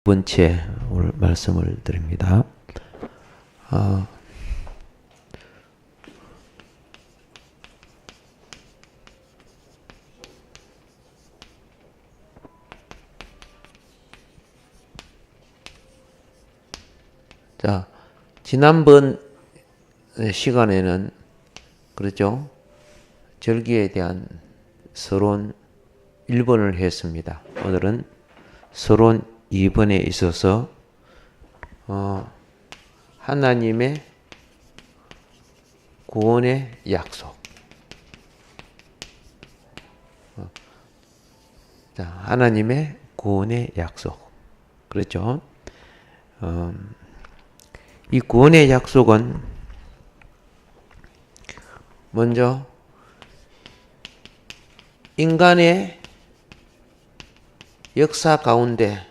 두 번째 오늘 말씀을 드립니다. 자, 지난번 시간에는 그렇죠? 절기에 대한 서론 1번을 했습니다. 오늘은 서론 2번에 있어서 하나님의 구원의 약속. 자, 하나님의 구원의 약속. 그렇죠? 이 구원의 약속은 먼저 인간의 역사 가운데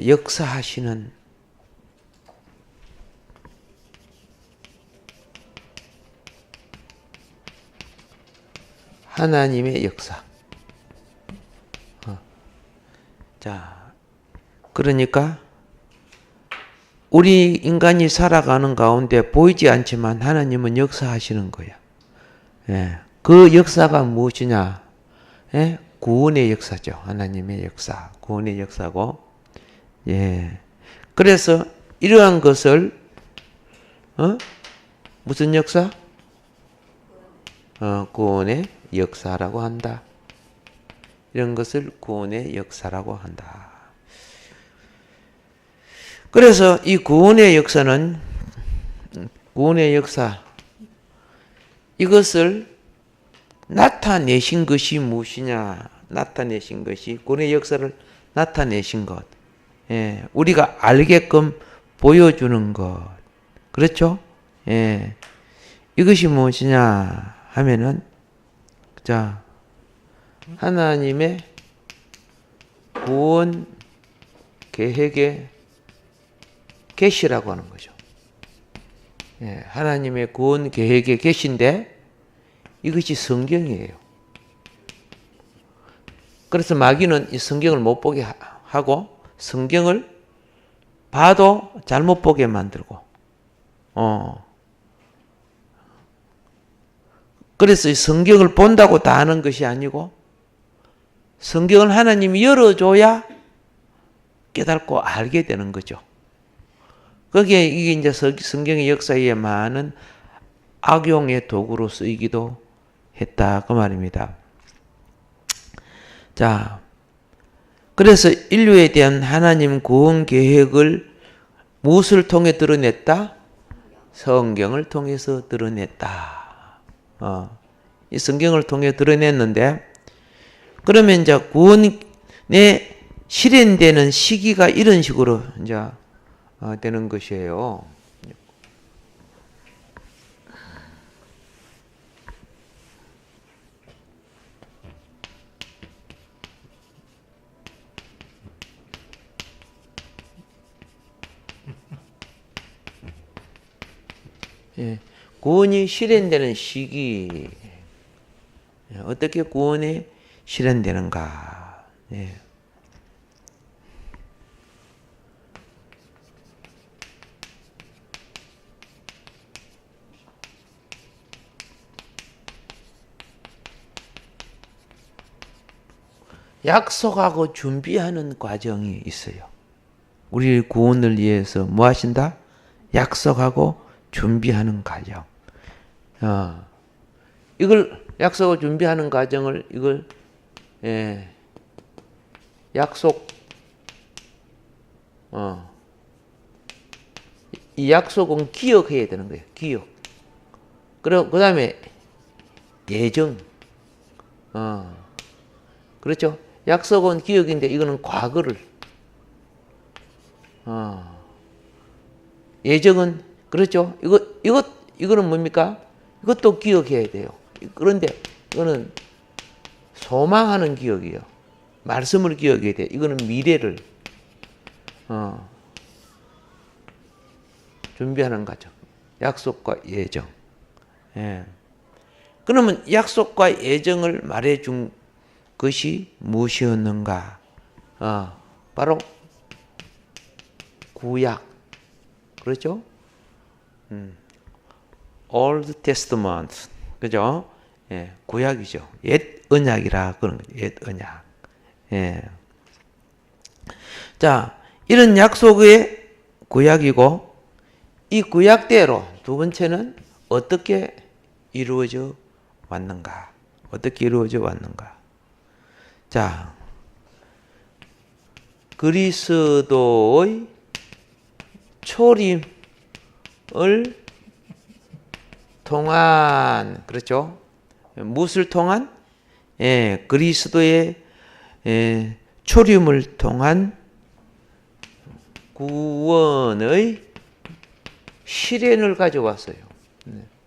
역사하시는 하나님의 역사. 자, 그러니까 우리 인간이 살아가는 가운데 보이지 않지만 하나님은 역사하시는 거야. 그 역사가 무엇이냐? 구원의 역사죠. 하나님의 역사, 구원의 역사고. 그래서 이러한 것을 무슨 역사? 구원의 역사라고 한다. 이런 것을 구원의 역사라고 한다. 그래서 이 구원의 역사는 구원의 역사 이것을 나타내신 것이 무엇이냐? 나타내신 것이 구원의 역사를 나타내신 것. 우리가 알게끔 보여주는 것. 그렇죠? 이것이 무엇이냐 하면은, 자, 하나님의 구원 계획의 계시라고 하는 거죠. 하나님의 구원 계획의 계시인데 이것이 성경이에요. 그래서 마귀는 이 성경을 못 보게 하고 성경을 봐도 잘못 보게 만들고, 그래서 이 성경을 본다고 다 아는 것이 아니고, 성경을 하나님이 열어줘야 깨닫고 알게 되는 거죠. 거기에 이게 이제 성경의 역사에 많은 악용의 도구로 쓰이기도 했다. 그 말입니다. 자, 그래서 인류에 대한 하나님 구원 계획을 무엇을 통해 드러냈다? 성경을 통해서 드러냈다. 이 성경을 통해 드러냈는데, 그러면 이제 구원에 실현되는 시기가 이런 식으로 이제 되는 것이에요. 구원이 실현되는 시기. 어떻게 구원이 실현되는가. 약속하고 준비하는 과정이 있어요. 우리 구원을 위해서 뭐 하신다? 약속하고 준비하는 과정. 이걸 약속을 준비하는 과정을 이걸 약속 이 약속은 기억해야 되는 거예요. 기억. 그리고 그 다음에 예정. 그렇죠? 약속은 기억인데 이거는 과거를. 예정은 그렇죠? 이거는 뭡니까? 이것도 기억해야 돼요. 그런데 이거는 소망하는 기억이에요. 말씀을 기억해야 돼요. 이거는 미래를 준비하는 거죠. 약속과 예정. 그러면 약속과 예정을 말해준 것이 무엇이었는가? 바로 구약. 그렇죠? Old Testament. 그죠? 예, 구약이죠. 옛 언약이라 그런 거죠. 옛 언약. 예. 자, 이런 약속의 구약이고, 이 구약대로 두 번째는 어떻게 이루어져 왔는가? 어떻게 이루어져 왔는가? 자, 그리스도의 초림을 통한, 그렇죠? 무엇을 통한? 예, 그리스도의 초림을 통한 구원의 실현을 가져왔어요.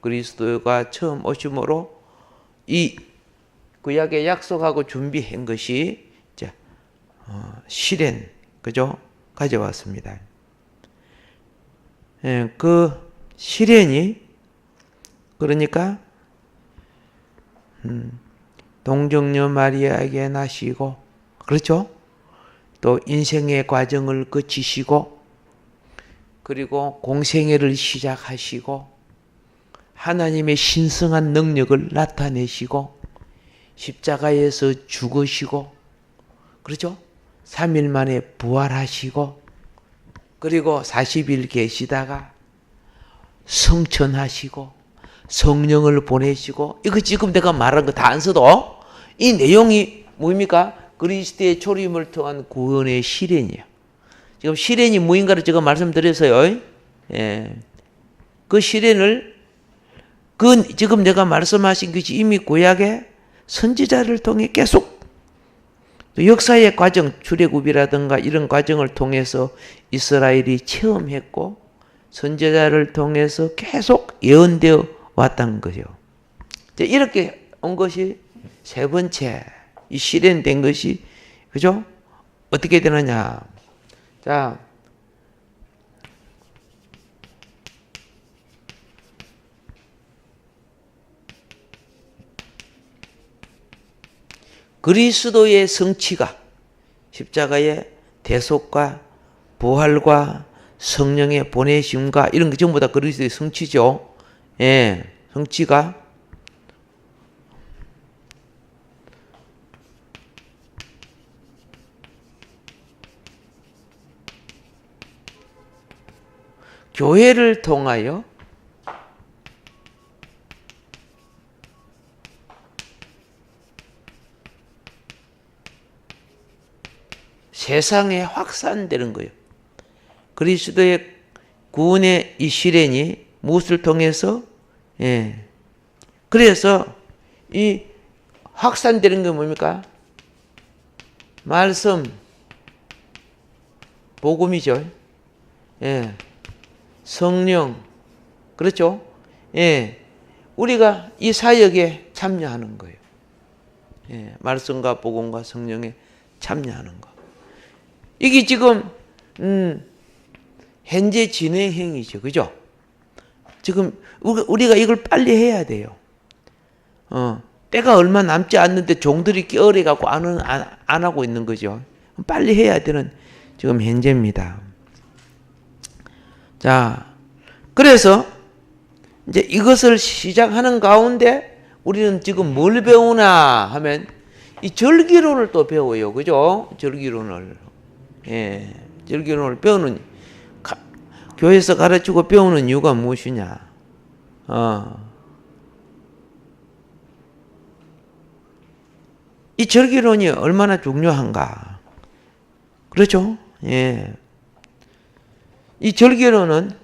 그리스도가 처음 오심으로 이 구약의 약속하고 준비한 것이 이제 실현, 그죠? 가져왔습니다. 예, 그 실현이 그러니까 동정녀 마리아에게 나시고, 그렇죠? 또 인생의 과정을 거치시고, 그리고 공생애를 시작하시고, 하나님의 신성한 능력을 나타내시고, 십자가에서 죽으시고, 그렇죠? 3일 만에 부활하시고, 그리고 40일 계시다가 성천하시고, 성령을 보내시고, 이거 지금 내가 말한 거 다 안 써도 이 내용이 뭡니까? 그리스도의 초림을 통한 구원의 실현이에요. 지금 실현이 무인가를 제가 말씀드렸어요. 예. 그 실현을, 지금 내가 말씀하신 것이 이미 구약의 선지자를 통해 계속 역사의 과정, 출애굽이라든가 이런 과정을 통해서 이스라엘이 체험했고, 선지자를 통해서 계속 예언되어 왔다는 거죠. 이렇게 온 것이 세 번째, 이 실현된 것이, 그죠? 어떻게 되느냐. 자, 그리스도의 성취가 십자가의 대속과 부활과 성령의 보내심과 이런 게 전부 다 그리스도의 성취죠. 예, 성취가 교회를 통하여 세상에 확산되는 거예요. 그리스도의 구원의 이 실현이 무엇을 통해서? 예. 그래서 이 확산되는 게 뭡니까? 말씀, 복음이죠. 예. 성령, 그렇죠? 예. 우리가 이 사역에 참여하는 거예요. 예. 말씀과 복음과 성령에 참여하는 거. 이게 지금 현재 진행형이죠. 그죠? 지금 우리가 이걸 빨리 해야 돼요. 때가 얼마 남지 않는데 종들이 게으르 갖고 안 하고 있는 거죠. 빨리 해야 되는 지금 현재입니다. 자, 그래서 이제 이것을 시작하는 가운데 우리는 지금 뭘 배우나 하면 이 절기론을 또 배워요. 그죠? 절기론을. 예, 절기론을 배우는, 교회에서 가르치고 배우는 이유가 무엇이냐? 이 절기론이 얼마나 중요한가? 그렇죠? 예. 이 절기론은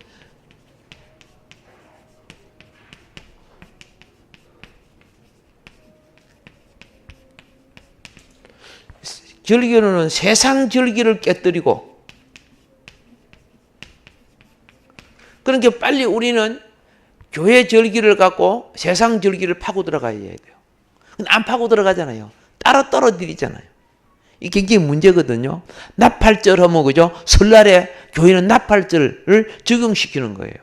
세상 절기를 깨뜨리고, 그러니까 빨리 우리는 교회 절기를 갖고 세상 절기를 파고 들어가야 돼요. 안 파고 들어가잖아요. 따로 떨어뜨리잖아요. 이게 굉장히 문제거든요. 나팔절 하면, 그죠? 설날에 교회는 나팔절을 적용시키는 거예요.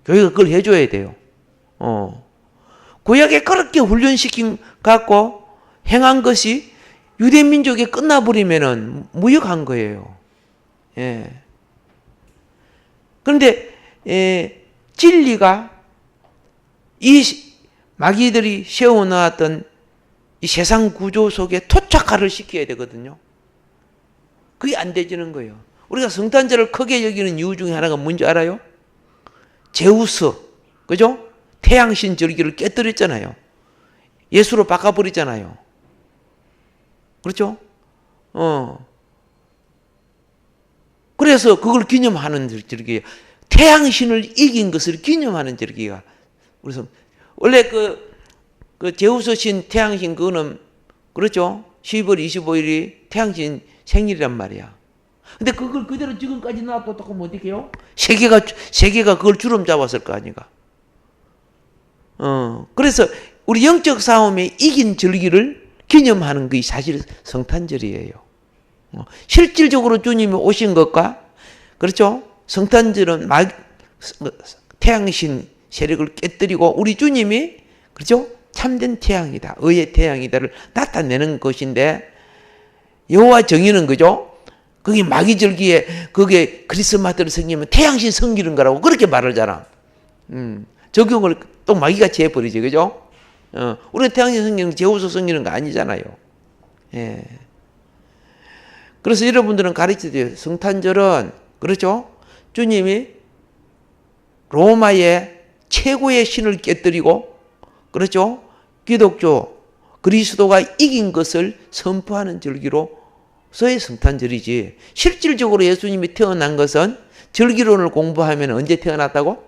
교회가 그걸 해줘야 돼요. 구약에 그렇게 훈련시킨 갖고 행한 것이 유대 민족이 끝나버리면은 무역한 거예요. 예. 그런데 진리가 이 마귀들이 세워놓았던 이 세상 구조 속에 토착화를 시켜야 되거든요. 그게 안 되지는 거예요. 우리가 성탄절을 크게 여기는 이유 중에 하나가 뭔지 알아요? 제우스, 그죠? 태양신 절기를 깨뜨렸잖아요. 예수로 바꿔버리잖아요. 그렇죠? 그래서 그걸 기념하는 절기예요. 태양신을 이긴 것을 기념하는 절기가. 그래서 원래 그 제우스 신 태양신 그거는 그렇죠? 12월 25일이 태양신 생일이란 말이야. 근데 그걸 그대로 지금까지 놔뒀다고 어떻게 해요? 세계가 그걸 주름 잡았을 거 아닌가. 그래서 우리 영적 싸움에 이긴 절기를 기념하는 것이 사실 성탄절이에요. 실질적으로 주님이 오신 것과, 그렇죠? 성탄절은 태양신 세력을 깨뜨리고 우리 주님이, 그렇죠? 참된 태양이다, 의의 태양이다를 나타내는 것인데, 여호와 정의는, 그죠? 그게 마귀절기에 그게 크리스마스를 섬기면 태양신 섬기는 거라고 그렇게 말하잖아. 적용을 또 마귀같이 해버리지, 그죠? 우리는 태양신 섬기는 거, 제우스 섬기는 거 아니잖아요. 예. 그래서 여러분들은 가르쳐줘요. 성탄절은, 그렇죠? 주님이 로마의 최고의 신을 깨뜨리고, 그렇죠? 기독교, 그리스도가 이긴 것을 선포하는 절기로서의 성탄절이지. 실질적으로 예수님이 태어난 것은 절기론을 공부하면 언제 태어났다고?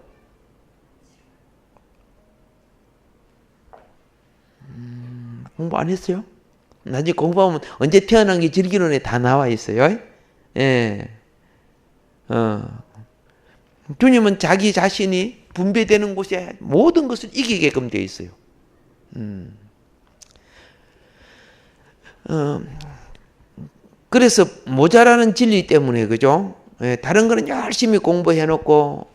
공부 안 했어요? 나중에 공부하면 언제 태어난 게 절기론에 다 나와 있어요. 예. 주님은 자기 자신이 분배되는 곳에 모든 것을 이기게끔 되어 있어요. 그래서 모자라는 진리 때문에, 그죠? 예, 다른 거는 열심히 공부해 놓고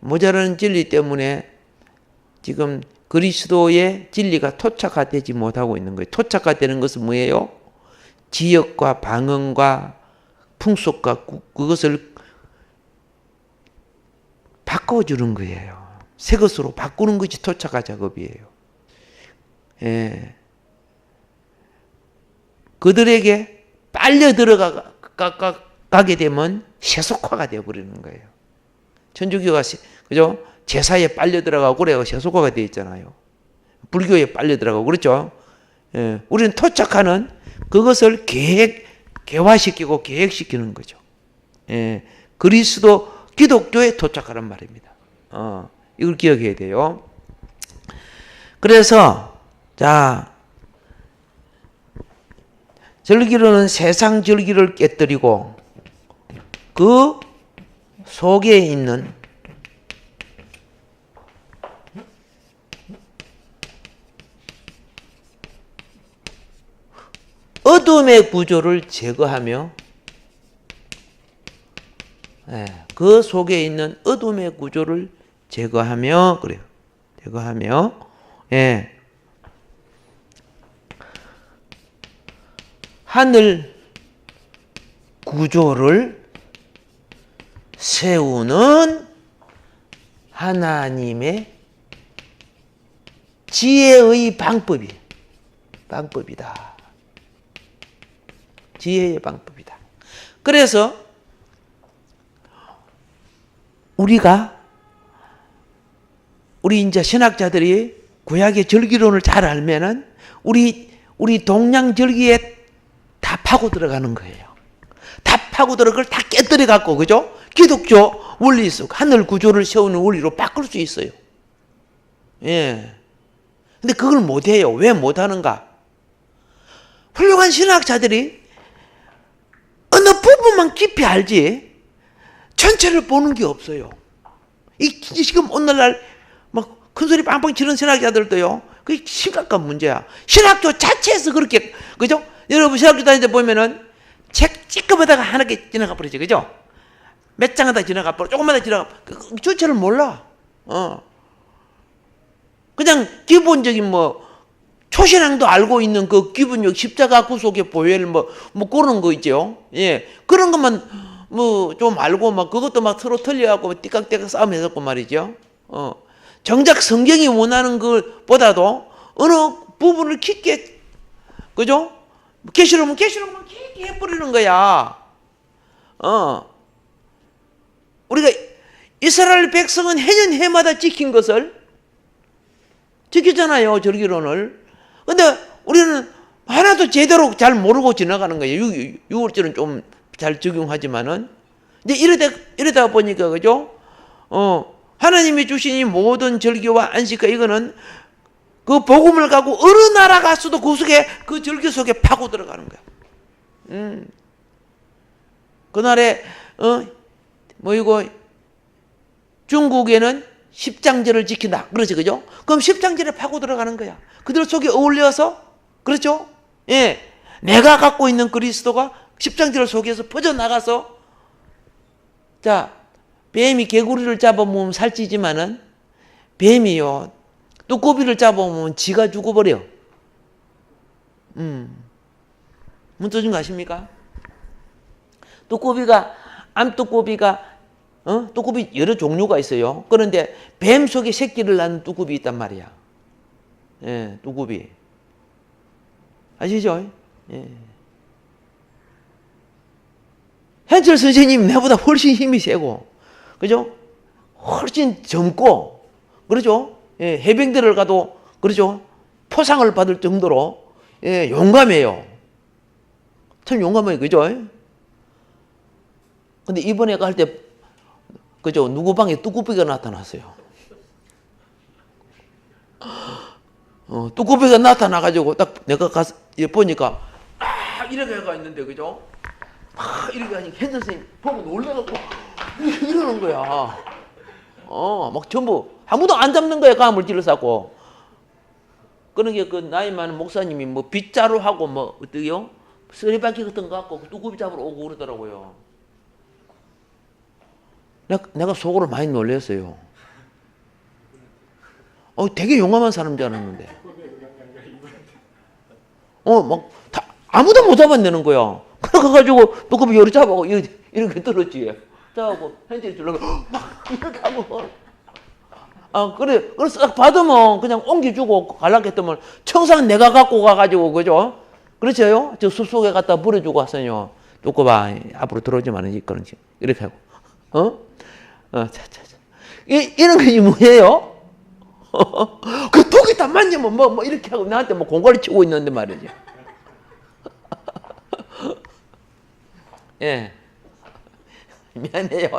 모자라는 진리 때문에 지금 그리스도의 진리가 토착화되지 못하고 있는 거예요. 토착화되는 것은 뭐예요? 지역과 방언과 풍속과 그것을 바꿔주는 거예요. 새 것으로 바꾸는 것이 토착화 작업이에요. 예. 그들에게 빨려 들어가게 되면 세속화가 되어버리는 거예요. 천주교가, 그죠? 제사에 빨려 들어가고 그래가 세속화가 되어 있잖아요. 불교에 빨려 들어가고, 그렇죠? 예. 우리는 토착화는 그것을 개화시키고 계획시키는 거죠. 예. 그리스도, 기독교에 도착하란 말입니다. 이걸 기억해야 돼요. 그래서, 자, 절기로는 세상 절기를 깨뜨리고 그 속에 있는 어둠의 구조를 제거하며, 그 속에 있는 어둠의 구조를 제거하며, 그래요. 제거하며, 하늘 구조를 세우는 하나님의 지혜의 방법이다. 지혜의 방법이다. 그래서 우리 이제 신학자들이 구약의 절기론을 잘 알면은 우리 동양 절기에 다 파고 들어가는 거예요. 다 파고 들어갈 걸 다 깨뜨려 갖고, 그죠? 기독교 원리 속 하늘 구조를 세우는 원리로 바꿀 수 있어요. 예. 근데 그걸 못 해요. 왜 못 하는가? 훌륭한 신학자들이 어느 부분만 깊이 알지 전체를 보는 게 없어요. 지금 오늘날 막 큰 소리 빵빵 치는 신학자들도요, 그게 심각한 문제야. 신학교 자체에서 그렇게, 그죠? 여러분 신학교 다닐 때 보면은 책 찌끄마다가 하나씩 지나가 버리죠, 그죠? 몇 장마다 지나가 버려, 조금마다 지나가, 주체를 몰라. 그냥 기본적인 초신앙도 알고 있는 그 기본적 십자가 구속의 보혈 뭐 그런 거 있죠. 예. 그런 것만 뭐 좀 알고 막 그것도 막 서로 틀려갖고 띠깍띠깍 싸움 했었고 말이죠. 정작 성경이 원하는 것보다도 어느 부분을 깊게, 그죠? 계시록은 깊게 해버리는 거야. 우리가 이스라엘 백성은 해년 해마다 지킨 것을 지켰잖아요, 절기론을. 근데 우리는 하나도 제대로 잘 모르고 지나가는 거예요. 6월절은 좀 잘 적용하지만은. 이제 이러다 보니까, 그죠? 하나님이 주신 이 모든 절기와 안식과 이거는 그 복음을 갖고 어느 나라 가서도 그 속에, 그 절기 속에 파고 들어가는 거야. 그날에, 이거, 중국에는 십장제를 지킨다. 그렇지, 그죠? 그럼 십장제를 파고 들어가는 거야. 그들 속에 어울려서, 그렇죠? 예. 내가 갖고 있는 그리스도가 십장제를 속에서 퍼져나가서, 자, 뱀이 개구리를 잡아먹으면 살찌지만은, 뱀이요, 뚜꼬비를 잡아먹으면 지가 죽어버려. 무슨 뜻인 거 아십니까? 암뚜꼬비가, 뚜꾸비 여러 종류가 있어요. 그런데 뱀 속에 새끼를 낳는 뚜꾸비 있단 말이야. 예, 뚜꾸비. 아시죠? 예. 현철 선생님 내보다 훨씬 힘이 세고, 그죠? 훨씬 젊고, 그러죠? 예, 해병대를 가도, 그러죠? 포상을 받을 정도로, 예, 용감해요. 참 용감해요. 그죠? 근데 이번에 갈 때, 그죠? 누구 방에 뚜꾸비가 나타났어요. 뚜꾸비가 나타나가지고 딱 내가 가서 보니까, 이렇게 가 있는데, 그죠? 이렇게 하니까 현선 선생님 보고 놀래갖고, 이러는 거야. 막 전부, 아무도 안 잡는 거야, 감을 찔러싸고. 그러니까 그 나이 많은 목사님이 뭐 빗자루 하고 뭐, 어때요? 쓰레바퀴 같은 거 갖고 뚜꾸비 잡으러 오고 그러더라고요. 내가 속으로 많이 놀랐어요. 되게 용감한 사람인 줄 알았는데. 아무도 못 잡아내는 거야. 그래가지고, 뚜껑을 요리 잡아고, 이렇게 들었지. 잡아고, 현재 주려고, 막, 이렇게 하고. 그래서 딱 받으면 그냥 옮겨주고 가려고 했더만, 청상 내가 갖고 가가지고, 그죠? 그렇죠? 저 숲속에 갖다 버려주고 왔어요. 뚜꺼봐, 앞으로 들어오지 마는 그런지. 이렇게 하고. 이런 것이 뭐예요? 그 독이 다 만지면 뭐 이렇게 하고 나한테 뭐 공갈을 치고 있는데 말이지. 예. 미안해요.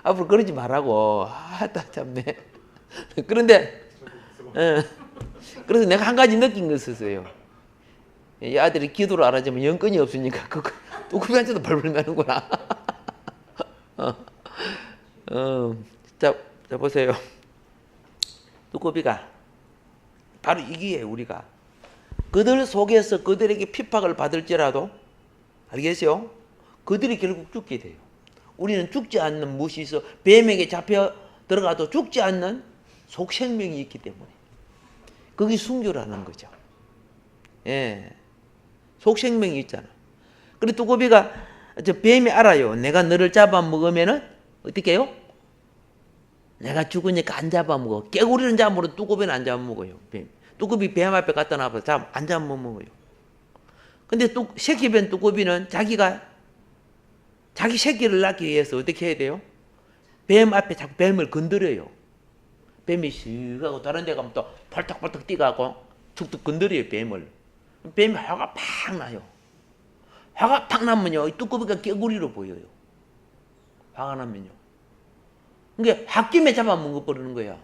앞으로 그러지 말라고. 참네. 그런데, 그래서 내가 한 가지 느낀 거 있었어요. 이 아들이 기도를 안 하지만 영권이 없으니까, 뚜꾸비한테도 벌벌 매는구나. 자, 보세요. 뚜꾸비가 바로 이기에 우리가 그들 속에서 그들에게 핍박을 받을지라도, 알겠어요? 그들이 결국 죽게 돼요. 우리는 죽지 않는 무엇이 있어. 뱀에게 잡혀 들어가도 죽지 않는 속생명이 있기 때문에 그게 순교라는 거죠. 예, 속생명이 있잖아. 그리고 뚜꾸비가, 저 뱀이 알아요. 내가 너를 잡아먹으면은 어떻게 해요? 내가 죽으니까 안 잡아먹어. 깨구리는 잡아먹어. 뚜꾸비는 안 잡아먹어요. 뚜꾸비 뱀 앞에 갖다 놔서 안 잡아먹어요. 근데 새끼 뱀 뚜꾸비는 자기 새끼를 낳기 위해서 어떻게 해야 돼요? 뱀 앞에 자꾸 뱀을 건드려요. 뱀이 쓱 하고 다른 데 가면 또 벌떡벌떡 뛰어가고 툭툭 건드려요, 뱀을. 뱀이 화가 팍 나요. 화가 팍 나면요, 이 뚜꾸비가 깨구리로 보여요. 화가 나면요. 그러니까 홧김에 잡아먹어버리는 거야.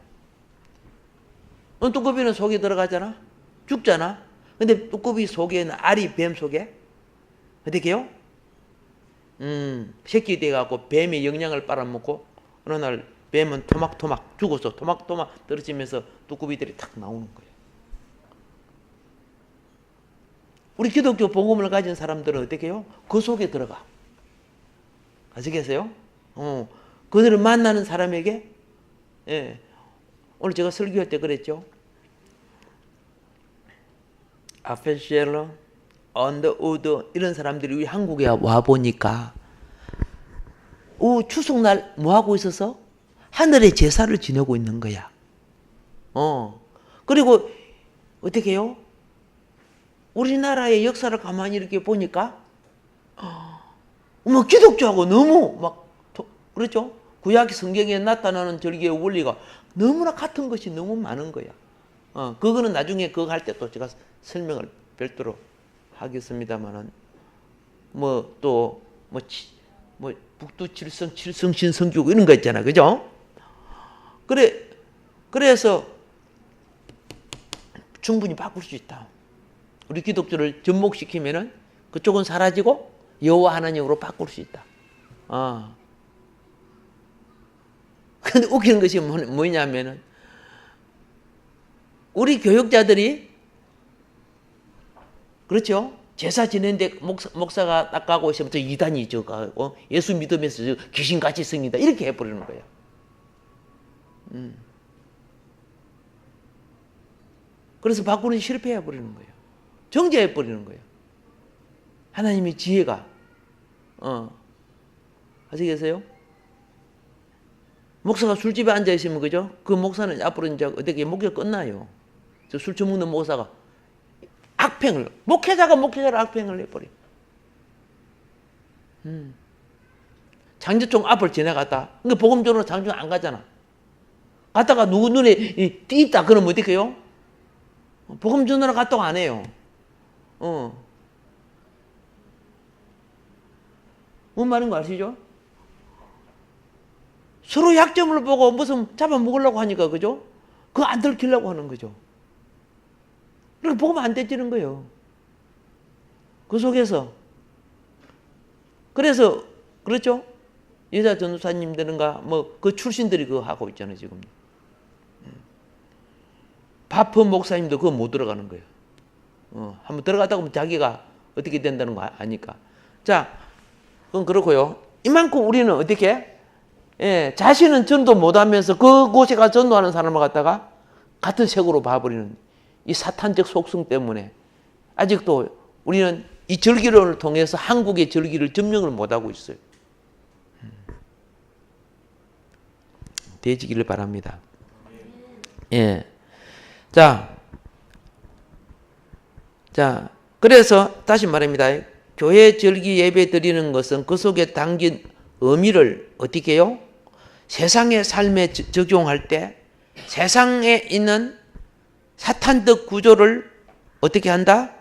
뚜꾸비는 속에 들어가잖아? 죽잖아? 근데 뚜꾸비 속에는 알이 뱀 속에 어떻게 해요? 새끼 돼갖고 뱀의 영양을 빨아먹고 어느 날 뱀은 토막토막 죽어서 토막토막 떨어지면서 뚜꾸비들이 탁 나오는 거예요. 우리 기독교 복음을 가진 사람들은 어떻게 해요? 그 속에 들어가. 아시겠어요? 그들을 만나는 사람에게, 예. 오늘 제가 설교할 때 그랬죠. 아펠쉘러, 언더우드 이런 사람들이 우리 한국에 와 보니까 추석날 뭐 하고 있어서 하늘의 제사를 지내고 있는 거야. 그리고 어떻게 해요? 우리나라의 역사를 가만히 이렇게 보니까 뭐 기독교하고 너무 막 그렇죠? 구약 성경에 나타나는 절기의 원리가 너무나 같은 것이 너무 많은 거야. 그거는 나중에 그거 할 때 또 제가 설명을 별도로 하겠습니다만은 뭐 북두 칠성 신성교구 이런 거 있잖아, 그죠? 그래서 충분히 바꿀 수 있다. 우리 기독교를 접목시키면은 그쪽은 사라지고 여호와 하나님으로 바꿀 수 있다. 근데 웃기는 것이 뭐냐면은 우리 교육자들이 그렇죠? 제사 지내는데 목사가 딱 가고 있으면 저 이단이 예수 믿으면서 귀신같이 성이다 이렇게 해버리는 거예요. 그래서 바꾸는 실패해버리는 거예요. 정죄해버리는 거예요. 하나님의 지혜가 아시겠어요? 목사가 술집에 앉아있으면 그죠? 그 목사는 앞으로 이제 어떻게 목회가 끝나요. 저 술 처먹는 목사가 목회자가 목회자를 악평을 해버려. 장지총 앞을 지나갔다. 그러니까 복음전으로 장지총 안 가잖아. 갔다가 누구 눈에 띄있다 그러면 어떻게 해요? 복음전으로 갔다고 안 해요. 뭔 말인 거 아시죠? 서로 약점을 보고 무슨 잡아먹으려고 하니까 그죠? 그거 안 들키려고 하는 거죠. 그러니까 복음 안 되지는 거예요. 그 속에서 그래서 그렇죠? 여자 전도사님들인가 그 출신들이 그거 하고 있잖아요 지금. 바프 목사님도 그거 못 들어가는 거예요. 한번 들어가다 보면 자기가 어떻게 된다는 거 아니까. 자, 그건 그렇고요. 이만큼 우리는 어떻게? 자신은 전도 못하면서 그곳에 가서 전도하는 사람을 갖다가 같은 색으로 봐버리는 이 사탄적 속성 때문에 아직도 우리는 이 절기를 통해서 한국의 절기를 점령을 못하고 있어요. 되지기를 바랍니다. 자, 그래서 다시 말합니다. 교회 절기 예배 드리는 것은 그 속에 담긴 의미를 어떻게 해요? 세상의 삶에 적용할 때 세상에 있는 사탄적 구조를 어떻게 한다?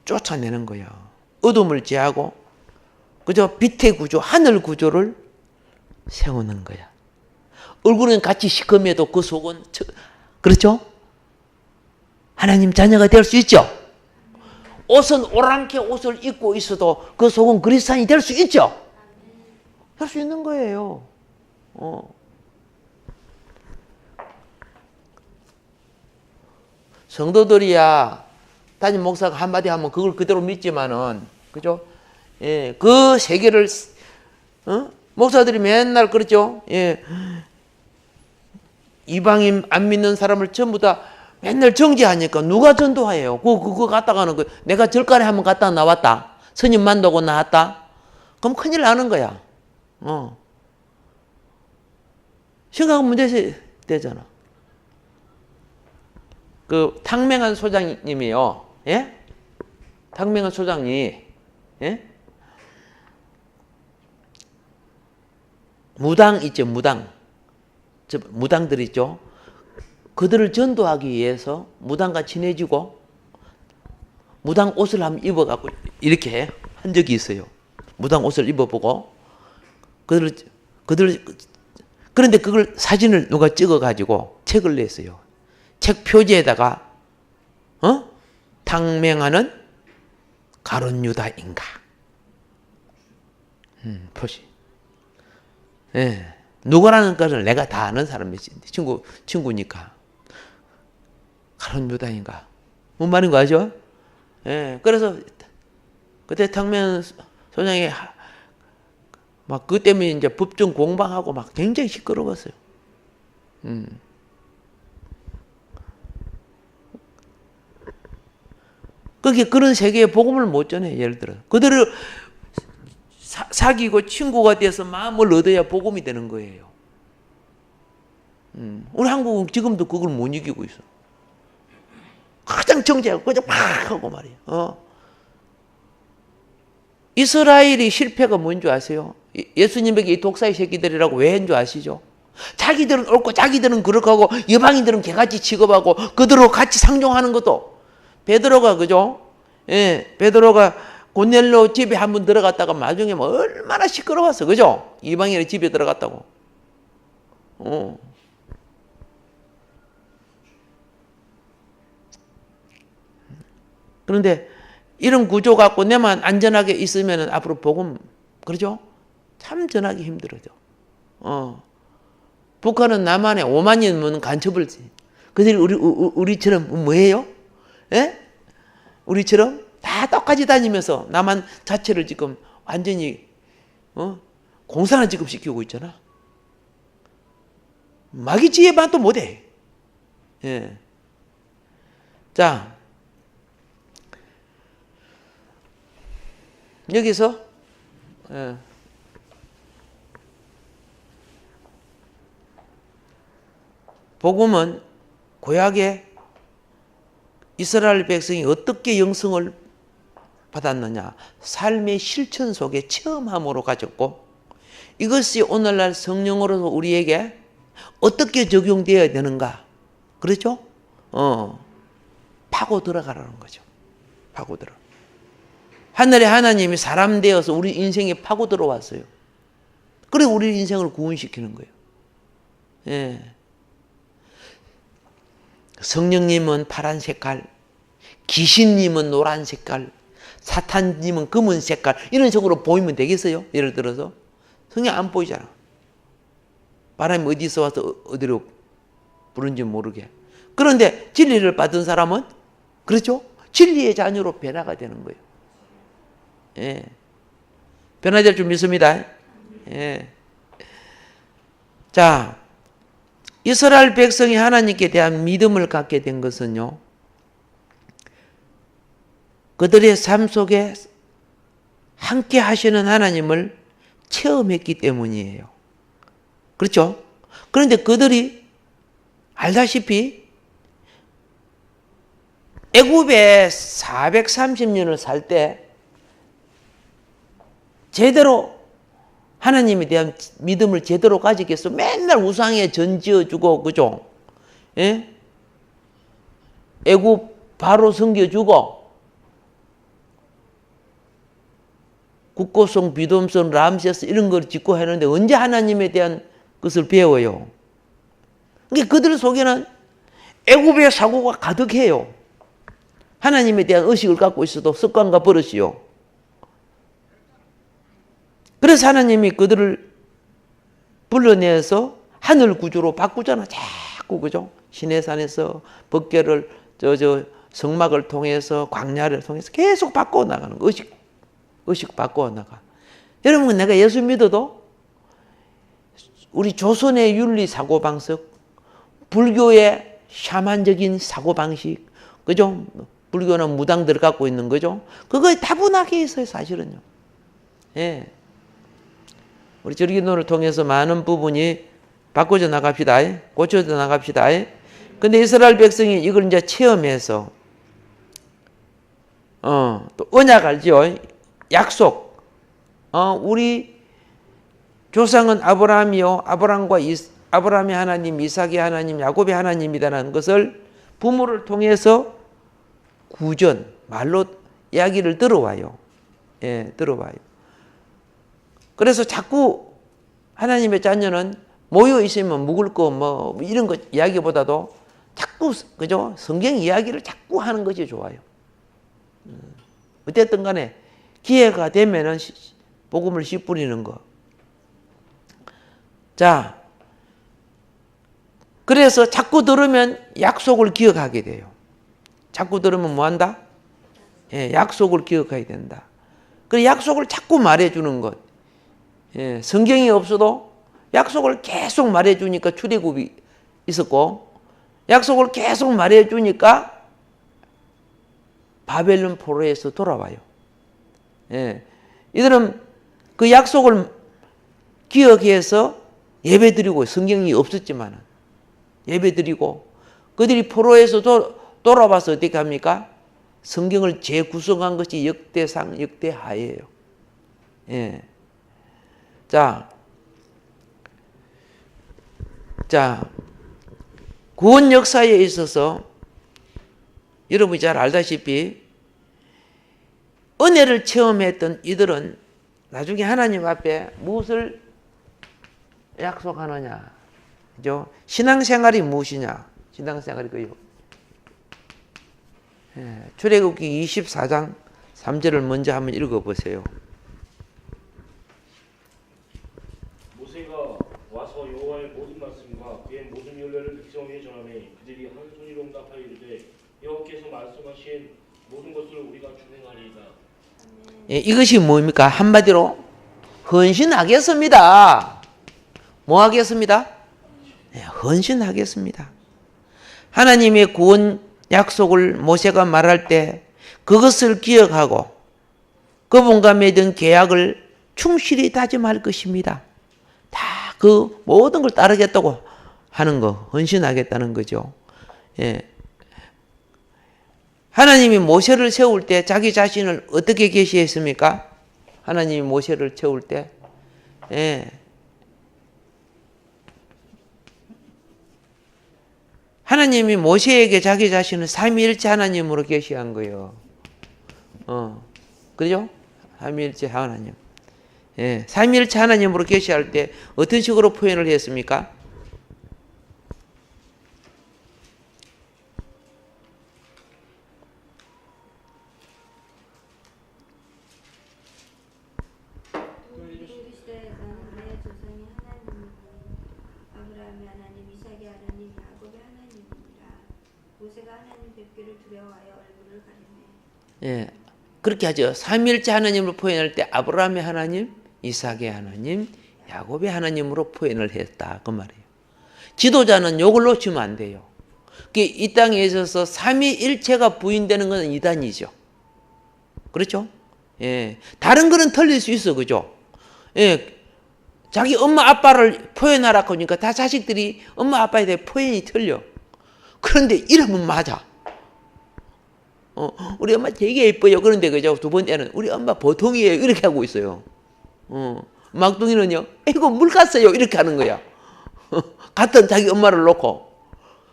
쫓아내는 거야. 어둠을 제하고 그저 빛의 구조, 하늘 구조를 세우는 거야. 얼굴은 같이 시커매도 그 속은 그렇죠? 하나님 자녀가 될 수 있죠? 옷은 오랑캐 옷을 입고 있어도 그 속은 그리스도인이 될 수 있죠? 될 수 있는 거예요. 성도들이야 담임 목사가 한마디 하면 그걸 그대로 믿지만은 그죠? 그 세계를 목사들이 맨날 그렇죠? 이방인 안 믿는 사람을 전부 다 맨날 정죄하니까 누가 전도해요? 그거 갔다가는 내가 절간에 한번 갔다 나왔다. 스님 만나고 나왔다. 그럼 큰일 나는 거야. 심각한 문제 되잖아. 그 탕명한 소장님이요. 탕명한 소장이 무당 있죠, 무당. 무당들 있죠. 그들을 전도하기 위해서 무당과 친해지고 무당 옷을 한번 입어갖고 이렇게 한 적이 있어요. 무당 옷을 입어보고 그런데 그걸 사진을 누가 찍어가지고 책을 냈어요. 책 표지에다가 탕명하는 가룟유다인가 표시. 누구라는 것을 내가 다 아는 사람이지. 친구니까. 가룟유다인가. 뭔 말인 거 아죠? 그래서 그때 탕명 소장이 막 그 때문에 이제 법정 공방하고 막 굉장히 시끄러웠어요. 거기에 그런 세계에 복음을 못 전해. 예를 들어 그들을 사귀고 친구가 돼서 마음을 얻어야 복음이 되는 거예요. 우리 한국은 지금도 그걸 못 이기고 있어. 가장 정죄하고 그냥 막 하고 말이에요. 이스라엘이 실패가 뭔 줄 아세요? 예수님에게 이 독사의 새끼들이라고 왜 한 줄 아시죠? 자기들은 옳고 자기들은 그렇고 여방인들은 개같이 취급하고 그들하고 같이 상종하는 것도 베드로가 그죠? 예, 베드로가 고넬로 집에 한번 들어갔다가 나중에 뭐 얼마나 시끄러웠어, 그죠? 이방인의 집에 들어갔다고. 그런데 이런 구조 갖고 내만 안전하게 있으면 앞으로 복음, 그러죠? 참 전하기 힘들어져. 북한은 남한에 5만이면 간첩을 지. 그들이 우리처럼 뭐예요? 예? 우리처럼 다 똑같이 다니면서 남한 자체를 지금 완전히 공산화 지금 시키고 있잖아. 마귀 지혜만도 못해. 예. 자, 여기서 복음은 구약의 이스라엘 백성이 어떻게 영성을 받았느냐, 삶의 실천 속에 체험함으로 가졌고, 이것이 오늘날 성령으로서 우리에게 어떻게 적용되어야 되는가, 그렇죠? 파고 들어가라는 거죠. 파고 들어. 하늘의 하나님이 사람 되어서 우리 인생에 파고 들어왔어요. 그래 우리 인생을 구원시키는 거예요. 예. 성령님은 파란 색깔, 귀신님은 노란 색깔, 사탄님은 검은 색깔, 이런 식으로 보이면 되겠어요? 예를 들어서 성령 안 보이잖아. 바람이 어디서 와서 어디로 부른지 모르게. 그런데 진리를 받은 사람은 그렇죠? 진리의 자녀로 변화가 되는 거예요. 예. 변화될 줄 믿습니다. 예. 자, 이스라엘 백성이 하나님께 대한 믿음을 갖게 된 것은요, 그들의 삶 속에 함께 하시는 하나님을 체험했기 때문이에요. 그렇죠? 그런데 그들이 알다시피 애굽에 430년을 살 때 제대로 하나님에 대한 믿음을 제대로 가지겠어? 맨날 우상에 전 지어주고, 그죠? 예? 애굽 바로 섬겨주고, 국고성, 비돔성, 람세스 이런 걸 짓고 하는데 언제 하나님에 대한 것을 배워요? 그러니까 그들 속에는 애굽의 사고가 가득해요. 하나님에 대한 의식을 갖고 있어도 습관과 버릇이요. 그래서 하나님이 그들을 불러내서 하늘 구조로 바꾸잖아. 자꾸, 그죠? 시내산에서 법궤를, 성막을 통해서, 광야를 통해서 계속 바꿔 나가는 거. 의식 바꿔 나가. 여러분, 내가 예수 믿어도 우리 조선의 윤리 사고방식, 불교의 샤만적인 사고방식, 그죠? 불교는 무당들 갖고 있는 거죠? 그거에 다분하게 있어요, 사실은요. 예. 우리 절기도를 통해서 많은 부분이 바꿔져 나갑시다. 고쳐져 나갑시다. 근데 이스라엘 백성이 이걸 이제 체험해서, 또 언약 알죠? 약속. 우리 조상은 아브라함이요. 아브라함의 하나님, 이삭의 하나님, 야곱의 하나님이라는 것을 부모를 통해서 구전, 말로 이야기를 들어와요. 예, 들어와요. 그래서 자꾸 하나님의 자녀는 모여 있으면 묵을 거 뭐 이런 거 이야기보다도 자꾸, 그죠? 성경 이야기를 자꾸 하는 것이 좋아요. 어쨌든 간에 기회가 되면은 복음을 씨 뿌리는 거. 자, 그래서 자꾸 들으면 약속을 기억하게 돼요. 자꾸 들으면 뭐 한다? 예, 약속을 기억해야 된다. 그 약속을 자꾸 말해주는 것. 예, 성경이 없어도 약속을 계속 말해주니까 출애굽이 있었고, 약속을 계속 말해주니까 바벨론 포로에서 돌아와요. 예. 이들은 그 약속을 기억해서 예배드리고, 성경이 없었지만 예배드리고, 그들이 포로에서 돌아와서 어떻게 합니까? 성경을 재구성한 것이 역대상, 역대하예요. 예. 자, 구원 역사에 있어서 여러분이 잘 알다시피 은혜를 체험했던 이들은 나중에 하나님 앞에 무엇을 약속하느냐? 그죠? 신앙생활이 무엇이냐? 신앙생활이 그요. 출애굽기 24장 3절을 먼저 한번 읽어보세요. 모세가 와서 여호와의 모든 말씀과 그의 모든 율례를 백성에게 전하매 그들이 한 손으로 응답하여 이르되 여호와께서 말씀하신 모든 것을 우리가 준행하리이다. 예, 이것이 뭡니까? 한마디로 헌신하겠습니다. 뭐 하겠습니다? 네, 헌신하겠습니다. 하나님의 구원 약속을 모세가 말할 때 그것을 기억하고 그분과 맺은 계약을 충실히 다짐할 것입니다. 다 그 모든 걸 따르겠다고 하는 거, 헌신하겠다는 거죠. 예. 하나님이 모세를 세울 때 자기 자신을 어떻게 계시했습니까? 하나님이 모세를 세울 때, 예. 하나님이 모세에게 자기 자신을 삼위일체 하나님으로 계시한 거예요. 그죠? 삼위일체 하나님. 예, 삼위일체 하나님으로 계시할 때 어떤 식으로 표현을 했습니까? 예, 그렇게 하죠. 삼위일체 하나님으로 표현할 때 아브라함의 하나님, 이삭의 하나님, 야곱의 하나님으로 표현을 했다 그 말이에요. 지도자는 요걸 놓치면 안 돼요. 이 땅에 있어서 삼위일체가 부인되는 것은 이단이죠. 그렇죠? 예, 다른 거는 틀릴 수 있어, 그죠? 예, 자기 엄마 아빠를 표현하라고 하니까 다 자식들이 엄마 아빠에 대해 표현이 틀려. 그런데 이름은 맞아. 우리 엄마 되게 예뻐요. 그런데 그죠? 두 번째는 우리 엄마 보통이에요. 이렇게 하고 있어요. 막둥이는요, 이거 물 갔어요. 이렇게 하는 거야. 같은 자기 엄마를 놓고.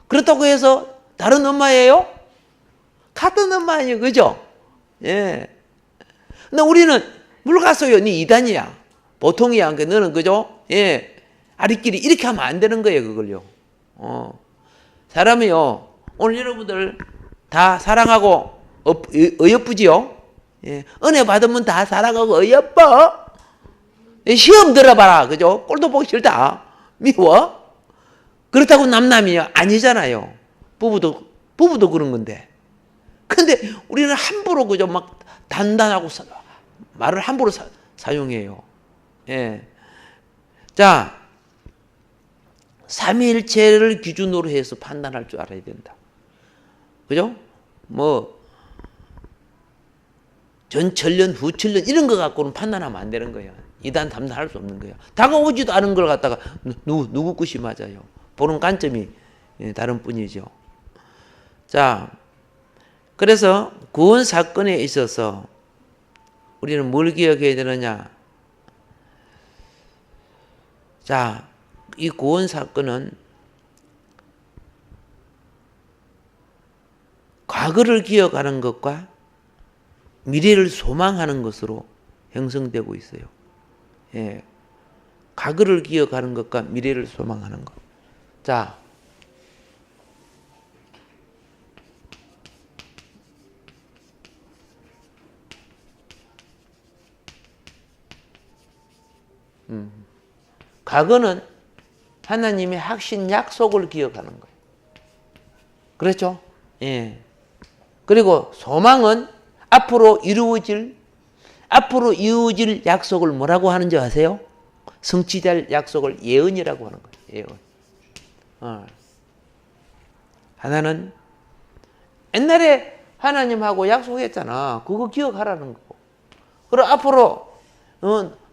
그렇다고 해서 다른 엄마예요? 같은 엄마 아니에요. 그죠? 예. 근데 우리는 물 갔어요. 네 이단이야. 보통이야. 너는 그죠? 예. 아리끼리 이렇게 하면 안 되는 거예요. 그걸요. 사람이요. 오늘 여러분들 다 사랑하고 어여쁘지요? 예. 은혜 받으면 다 사랑하고 어여뻐. 시험 들어봐라. 그죠? 꼴도 보기 싫다. 미워? 그렇다고 남남이요? 아니잖아요. 부부도 그런 건데. 근데 우리는 함부로 그죠? 막 단단하고 말을 함부로 사용해요. 예. 자, 삼위일체를 기준으로 해서 판단할 줄 알아야 된다. 그죠? 뭐 전천년, 후천년 이런 거 갖고는 판단하면 안 되는 거예요. 이단 담당할 수 없는 거예요. 다가오지도 않은 걸 갖다가 누구 것이 맞아요. 보는 관점이 다른 뿐이죠. 자, 그래서 구원 사건에 있어서 우리는 뭘 기억해야 되느냐? 자, 이 구원 사건은 과거를 기억하는 것과 미래를 소망하는 것으로 형성되고 있어요. 예. 과거를 기억하는 것과 미래를 소망하는 것. 자, 과거는 하나님의 확신 약속을 기억하는 거예요. 그렇죠? 예. 그리고 소망은 앞으로 이루어질 약속을 뭐라고 하는지 아세요? 성취될 약속을 예언이라고 하는 거예요. 예언. 하나는 옛날에 하나님하고 약속했잖아. 그거 기억하라는 거고. 그리고 앞으로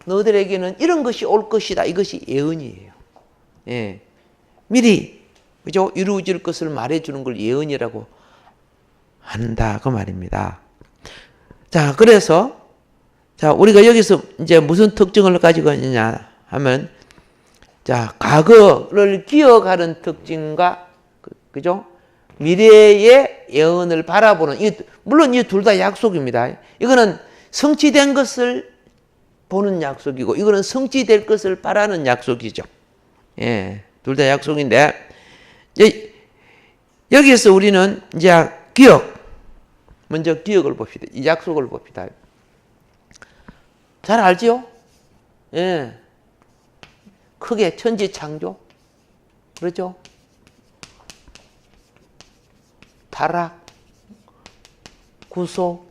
너희들에게는 이런 것이 올 것이다. 이것이 예언이에요. 예. 미리 그죠? 이루어질 것을 말해주는 걸 예언이라고 한다 그 말입니다. 자, 그래서 자, 우리가 여기서 이제 무슨 특징을 가지고 있느냐 하면, 자, 과거를 기억하는 특징과, 그죠? 미래의 예언을 바라보는, 물론 이 둘 다 약속입니다. 이거는 성취된 것을 보는 약속이고, 이거는 성취될 것을 바라는 약속이죠. 예, 둘 다 약속인데, 여기에서 우리는 이제 먼저 기억을 봅시다. 이 약속을 봅시다. 잘 알지요? 예. 크게 천지 창조. 그렇죠? 타락, 구속,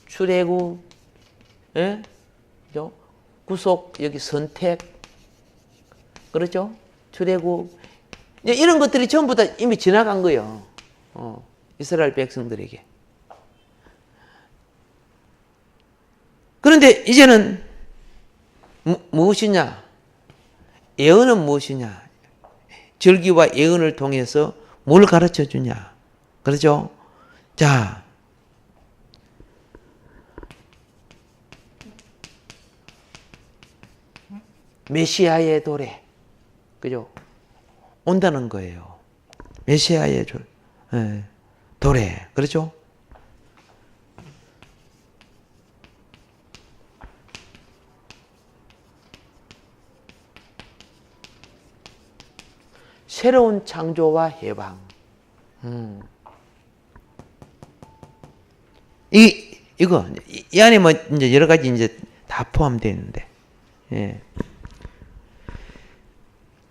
출애굽, 예? 그죠? 구속, 여기 선택. 그렇죠? 출애굽. 이런 것들이 전부 다 이미 지나간 거예요. 이스라엘 백성들에게. 그런데 이제는 무엇이냐? 예언은 무엇이냐? 절기와 예언을 통해서 뭘 가르쳐 주냐? 그렇죠? 자, 메시아의 도래, 그죠? 온다는 거예요. 메시아의 도래, 그렇죠? 새로운 창조와 해방. 이거, 이 안에 뭐, 이제 여러 가지 이제 다 포함되어 있는데. 예.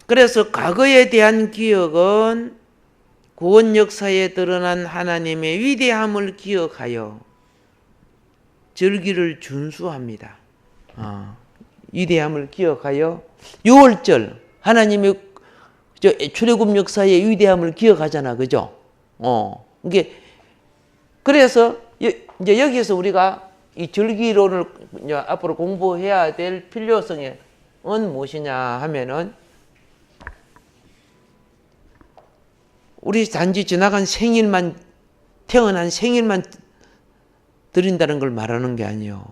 그래서 과거에 대한 기억은 구원 역사에 드러난 하나님의 위대함을 기억하여 절기를 준수합니다. 위대함을 기억하여 6월절, 하나님의 출애굽 역사의 위대함을 기억하잖아, 그죠? 이게 그래서 이제 여기서 우리가 이 절기론을 이제 앞으로 공부해야 될 필요성은 무엇이냐 하면은, 우리 단지 지나간 생일만, 태어난 생일만 드린다는 걸 말하는 게 아니에요.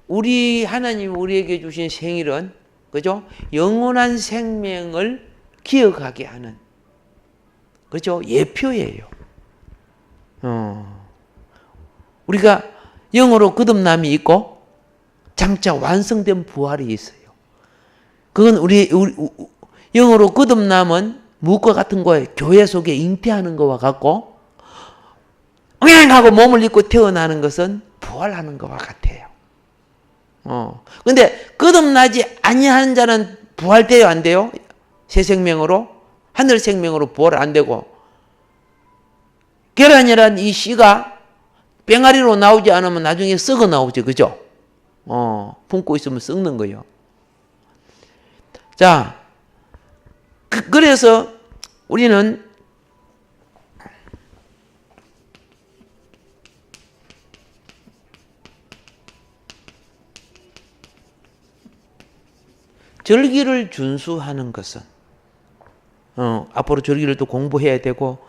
우리 하나님 우리에게 주신 생일은, 그죠? 영원한 생명을 기억하게 하는, 그죠? 예표예요. 우리가 영으로 거듭남이 있고 장차 완성된 부활이 있어요. 그건 우리 영으로 거듭남은 무엇과 같은 거예요? 교회 속에 잉태하는 것과 같고, 하고 몸을 입고 태어나는 것은 부활하는 것과 같아요. 근데 거듭나지 아니하는 자는 부활돼요, 안 돼요? 새 생명으로, 하늘 생명으로 부활 안 되고, 계란이란 이 씨가 뺑아리로 나오지 않으면 나중에 썩어 나오죠, 그죠? 품고 있으면 썩는 거예요. 자, 그래서 우리는 절기를 준수하는 것은, 앞으로 절기를 또 공부해야 되고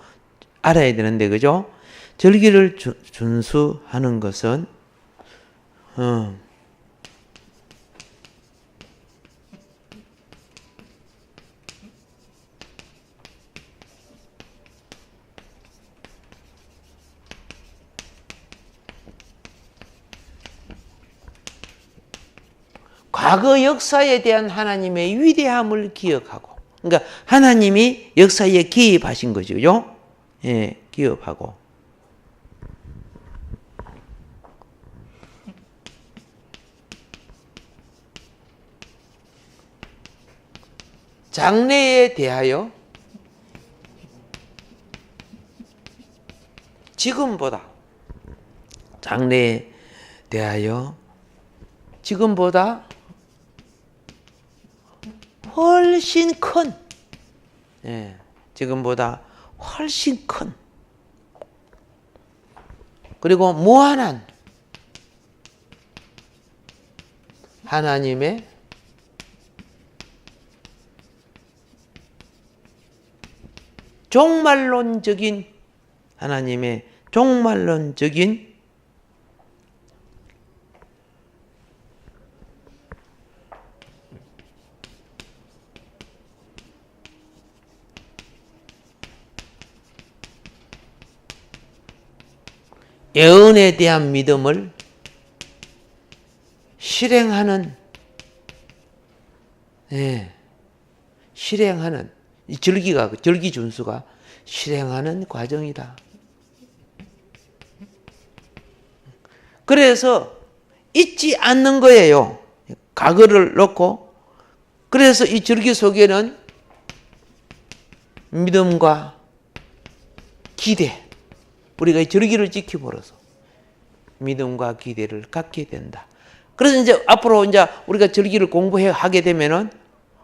알아야 되는데, 그죠? 절기를 준수하는 것은 과거 역사에 대한 하나님의 위대함을 기억하고, 그러니까 하나님이 역사에 개입하신 거죠, 그죠? 예, 기억하고. 장래에 대하여 지금보다, 장래에 대하여 지금보다 훨씬 큰, 지금보다 훨씬 큰 그리고 무한한 하나님의 종말론적인 하나님의 종말론적인 예언에 대한 믿음을 실행하는, 실행하는, 이 절기 준수가 실행하는 과정이다. 그래서 잊지 않는 거예요. 과거를 놓고. 그래서 이 절기 속에는 믿음과 기대, 우리가 이 절기를 지켜보라서 믿음과 기대를 갖게 된다. 그래서 이제 앞으로 이제 우리가 절기를 공부하게 되면은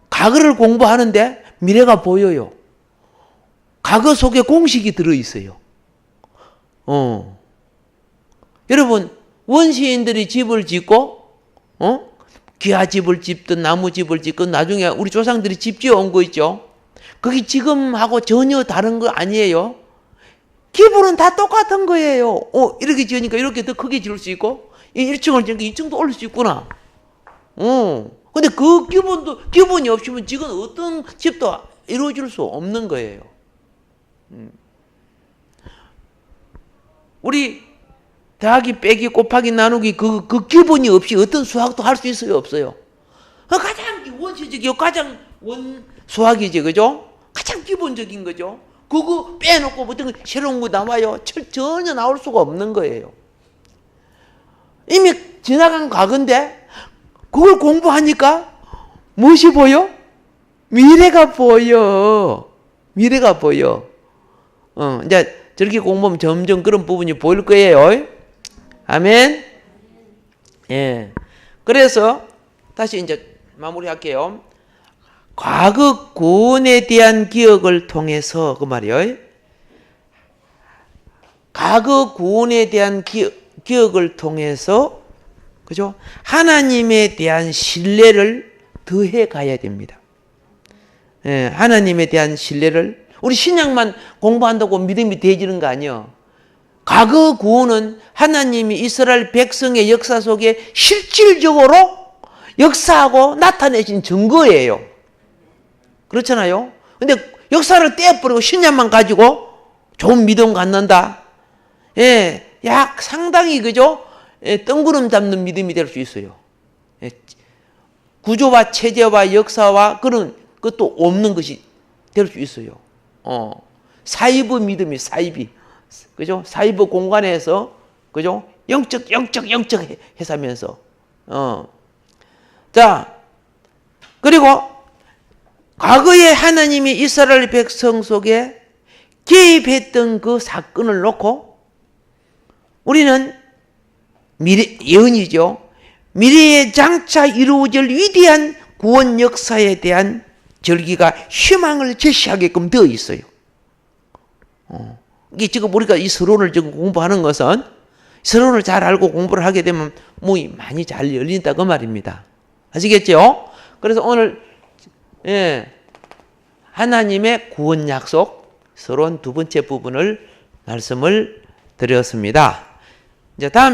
과거를 공부하는데 미래가 보여요. 과거 속에 공식이 들어있어요. 여러분, 원시인들이 집을 짓고, 기와집을 짓든 나무집을 짓든 나중에 우리 조상들이 집 지어온 거 있죠? 그게 지금하고 전혀 다른 거 아니에요? 기본은 다 똑같은 거예요. 이렇게 지으니까 이렇게 더 크게 지을 수 있고, 1층을 지으니까 2층도 올릴 수 있구나. 근데 그 기본이 없으면 지금 어떤 집도 이루어질 수 없는 거예요. 우리 더하기, 빼기, 곱하기, 나누기 그 기본이 없이 어떤 수학도 할 수 있어요, 없어요? 가장 원시적이고 가장 수학이지, 그죠? 가장 기본적인 거죠. 그거 빼놓고 어떤 새로운 거 나와요? 전혀 나올 수가 없는 거예요. 이미 지나간 과거인데 그걸 공부하니까 무엇이 보여? 미래가 보여. 미래가 보여. 이제 저렇게 공부하면 점점 그런 부분이 보일 거예요. 아멘. 예. 그래서 다시 이제 마무리할게요. 과거 구원에 대한 기억을 통해서 그 말이에요. 과거 구원에 대한 기억을 통해서, 그죠? 하나님에 대한 신뢰를 더해 가야 됩니다. 예, 하나님에 대한 신뢰를, 우리 신약만 공부한다고 믿음이 되어지는 거 아니에요. 과거 구원은 하나님이 이스라엘 백성의 역사 속에 실질적으로 역사하고 나타내신 증거예요. 그렇잖아요. 근데 역사를 떼어버리고 신약만 가지고 좋은 믿음 갖는다. 예, 약 상당히, 그죠? 뜬구름 잡는 믿음이 될 수 있어요. 구조와 체제와 역사와 그런 것도 없는 것이 될 수 있어요. 사이버 믿음이 사이비, 그죠? 사이버 공간에서, 그죠? 영적 해사면서. 자, 그리고 과거에 하나님이 이스라엘 백성 속에 개입했던 그 사건을 놓고 우리는 예언이죠. 미래에 장차 이루어질 위대한 구원 역사에 대한 절기가 희망을 제시하게끔 되어 있어요. 이게 지금 우리가 이 서론을 지금 공부하는 것은 서론을 잘 알고 공부를 하게 되면 문이 많이 잘 열린다 그 말입니다. 아시겠죠? 그래서 오늘 하나님의 구원 약속 서론 두 번째 부분을 말씀을 드렸습니다. 이제 다음